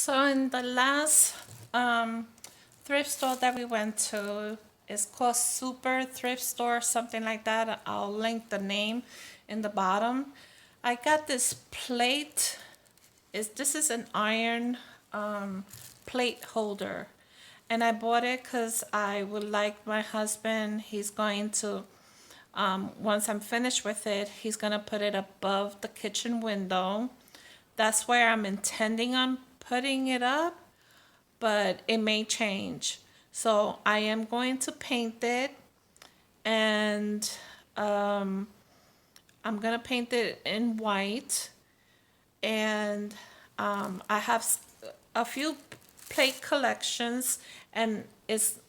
So in the last thrift store that we went to, it's called Super Thrift Store, something like that. I'll link the name in the bottom. I got this plate. This is an iron plate holder. And I bought it because I would like my husband, he's going to, once I'm finished with it, he's going to put it above the kitchen window. That's where I'm intending on putting it up, but it may change. So I am going to paint it, and I'm going to paint it in white. And I have a few plate collections, and it's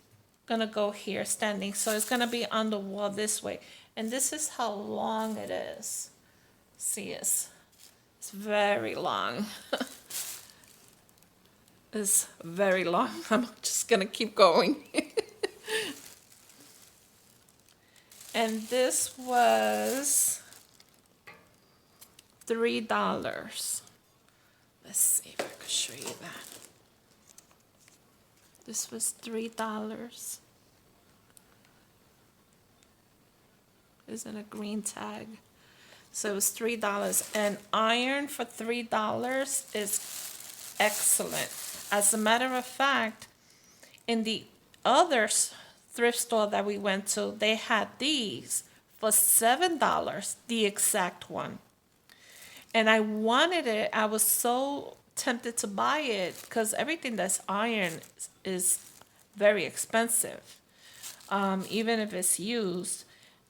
going to go here standing. So it's going to be on the wall this way. And this is how long it is. See, it's very long. It's very long. I'm just gonna keep going. And this was $3. Let's see if I can show you that. This was $3. Isn't a green tag. So it was $3. And iron for $3 is excellent. As a matter of fact, in the other thrift store that we went to, they had these for $7, the exact one. And I wanted it. I was so tempted to buy it because everything that's iron is very expensive, even if it's used.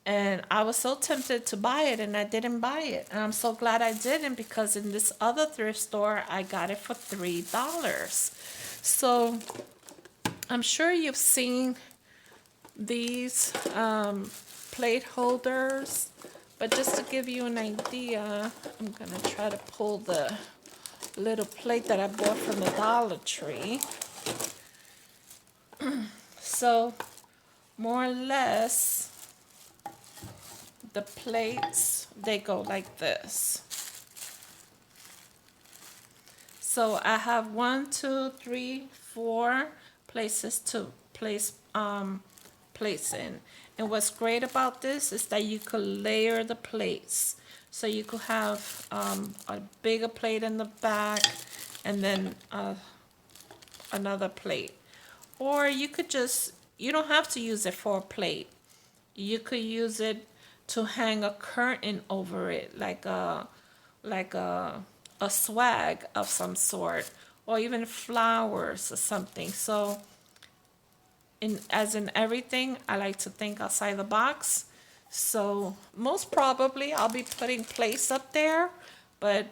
And I was so tempted to buy it, and I didn't buy it. And I'm so glad I didn't, because in this other thrift store, I got it for $3. So I'm sure you've seen these plate holders. But just to give you an idea, I'm going to try to pull the little plate that I bought from the Dollar Tree. So more or less, the plates, they go like this. So I have 1, 2, 3, 4 places to place plates in. And what's great about this is that you could layer the plates. So you could have a bigger plate in the back, and then another plate. Or you could just, you don't have to use it for a plate. You could use it to hang a curtain over it, like a swag of some sort, or even flowers or something. So as in everything, I like to think outside the box. So most probably I'll be putting plates up there, but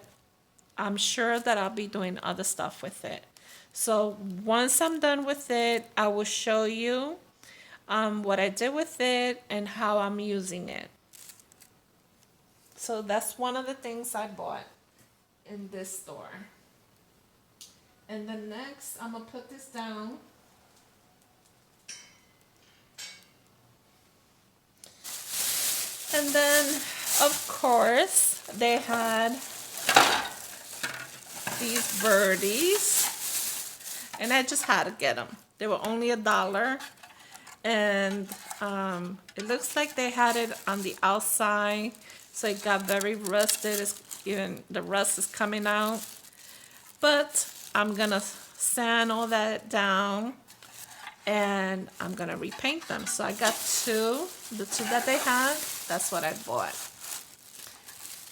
I'm sure that I'll be doing other stuff with it. So once I'm done with it, I will show you what I did with it and how I'm using it. So that's one of the things I bought in this store. And then next, I'm gonna put this down. And then, of course, they had these birdies, and I just had to get them. They were only $1, and it looks like they had it on the outside, so it got very rusted. Even the rust is coming out, but I'm gonna sand all that down, and I'm gonna repaint them. So I got the two that they had. That's what I bought.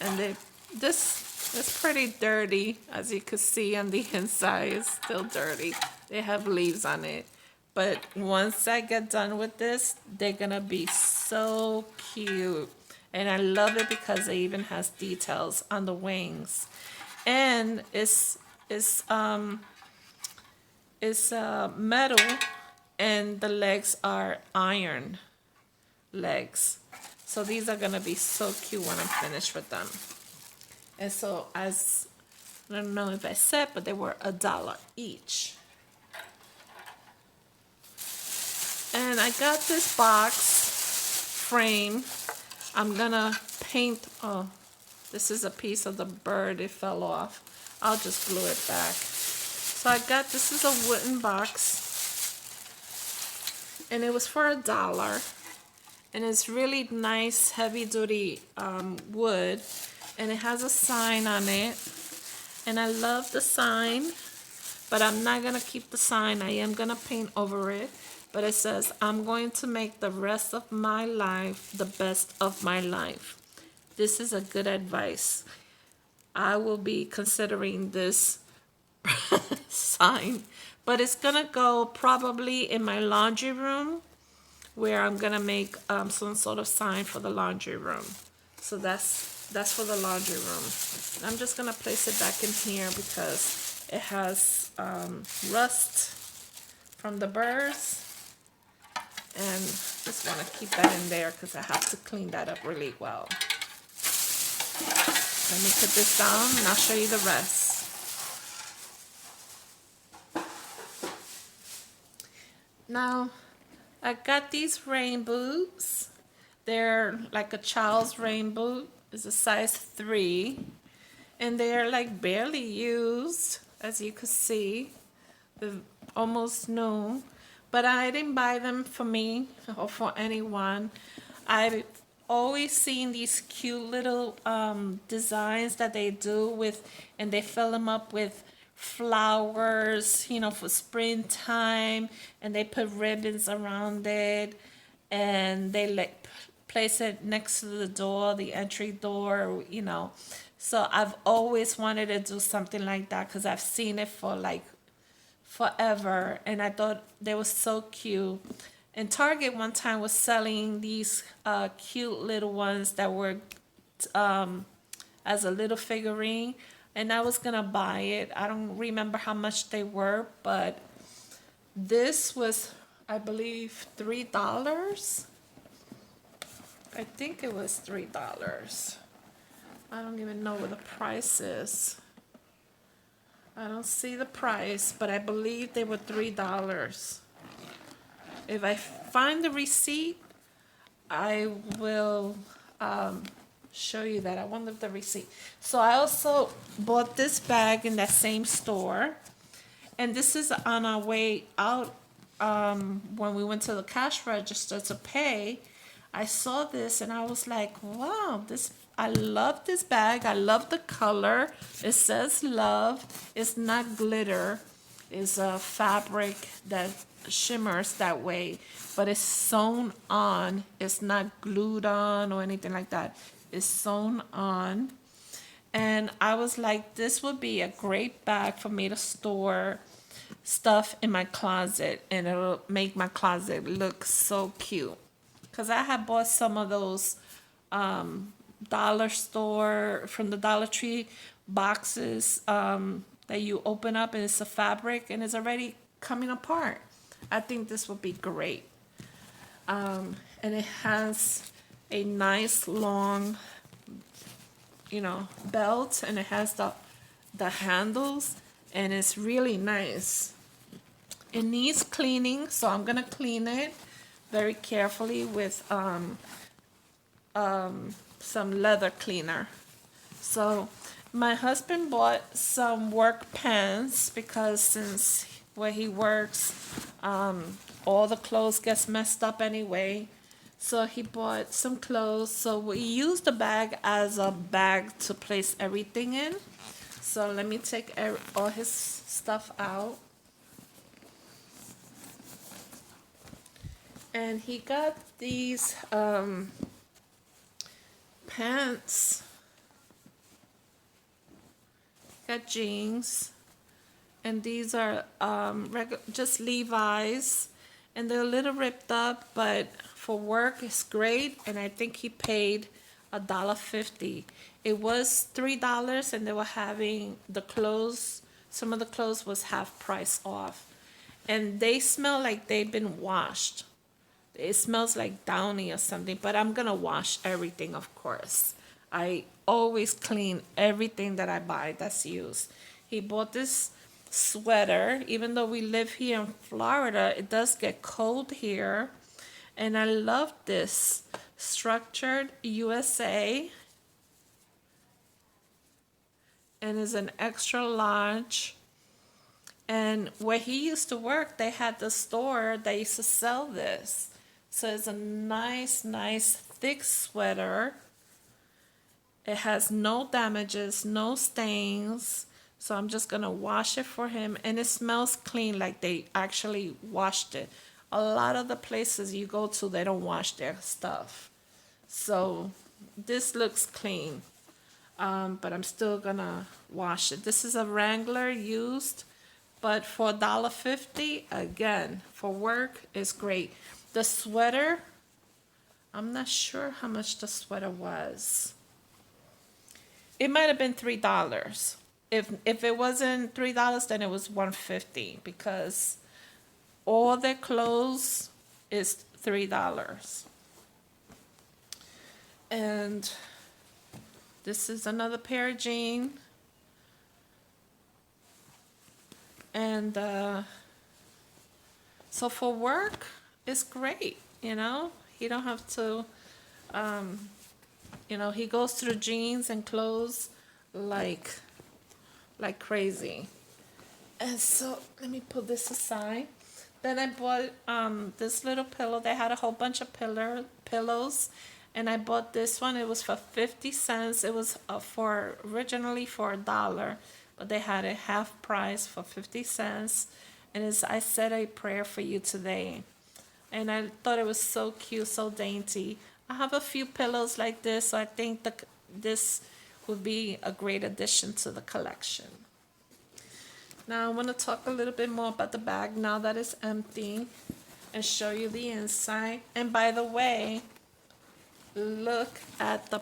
And this is pretty dirty, as you can see on the inside. It's still dirty. They have leaves on it. But once I get done with this, they're gonna be so cute. And I love it because it even has details on the wings. And it's metal, and the legs are iron legs. So these are gonna be so cute when I'm finished with them. And so, as I don't know if I said, but they were $1 each. And I got this box frame. I'm gonna paint, oh, this is a piece of the bird, it fell off. I'll just glue it back. So I got, this is a wooden box, and it was for $1. And it's really nice, heavy-duty wood, and it has a sign on it. And I love the sign, but I'm not gonna keep the sign. I am gonna paint over it. But it says, "I'm going to make the rest of my life the best of my life." This is a good advice. I will be considering this sign, but it's gonna go probably in my laundry room, where I'm gonna make some sort of sign for the laundry room. So that's for the laundry room. I'm just gonna place it back in here because it has rust from the burrs, and just want to keep that in there because I have to clean that up really well. Let me put this down and I'll show you the rest. Now, I got these rain boots. They're like a child's rain boot. It's a size 3. And they're like barely used, as you can see. They're almost new. But I didn't buy them for me or for anyone. I've always seen these cute little designs that they do with, and they fill them up with flowers, you know, for springtime, and they put ribbons around it, and they like place it next to the door, the entry door, you know. So I've always wanted to do something like that because I've seen it for like forever, and I thought they were so cute. And Target one time was selling these cute little ones that were as a little figurine, and I was gonna buy it. I don't remember how much they were, but this was, I believe, $3. I think it was $3. I don't even know what the price is. I don't see the price, but I believe they were $3. If I find the receipt, I will show you that. I wonder if the receipt. So I also bought this bag in that same store, and this is on our way out. When we went to the cash register to pay, I saw this and I was like, wow, this, I love this bag. I love the color. It says love. It's not glitter. It's a fabric that shimmers that way, but it's sewn on. It's not glued on or anything like that. It's sewn on. And I was like, this would be a great bag for me to store stuff in my closet, and it'll make my closet look so cute. Because I had bought some of those dollar store, from the Dollar Tree boxes that you open up and it's a fabric and it's already coming apart. I think this would be great. And it has a nice long, you know, belt, and it has the handles, and it's really nice. It needs cleaning, so I'm gonna clean it very carefully with some leather cleaner. So my husband bought some work pants because since where he works, all the clothes gets messed up anyway. So he bought some clothes. So we used the bag as a bag to place everything in. So let me take all his stuff out. And he got these pants. Got jeans. And these are just Levi's. And they're a little ripped up, but for work it's great. And I think he paid $1.50. It was $3, and they were having the clothes. Some of the clothes was half price off. And they smell like they've been washed. It smells like Downy or something, but I'm gonna wash everything, of course. I always clean everything that I buy that's used. He bought this sweater. Even though we live here in Florida, it does get cold here. And I love this. Structured USA. And is an extra large. And where he used to work, they had the store that used to sell this. So it's a nice, nice thick sweater. It has no damages, no stains. So I'm just gonna wash it for him, and it smells clean, like they actually washed it. A lot of the places you go to, they don't wash their stuff. So this looks clean, but I'm still gonna wash it. This is a Wrangler used, but for $1.50, again, for work, it's great. The sweater, I'm not sure how much the sweater was. It might have been $3. If it wasn't $3, then it was $1.50, because all their clothes is $3. And this is another pair of jeans. And so for work, it's great, you know. He don't have to, you know, he goes through jeans and clothes like crazy. And so let me put this aside. Then I bought this little pillow. They had a whole bunch of pillows, and I bought this one. It was for 50 cents. It was originally for $1, but they had it half price for 50 cents. And it's I said a prayer for you today. And I thought it was so cute, so dainty. I have a few pillows like this, so I think this would be a great addition to the collection. Now I want to talk a little bit more about the bag now that it's empty, and show you the inside. And by the way, look at the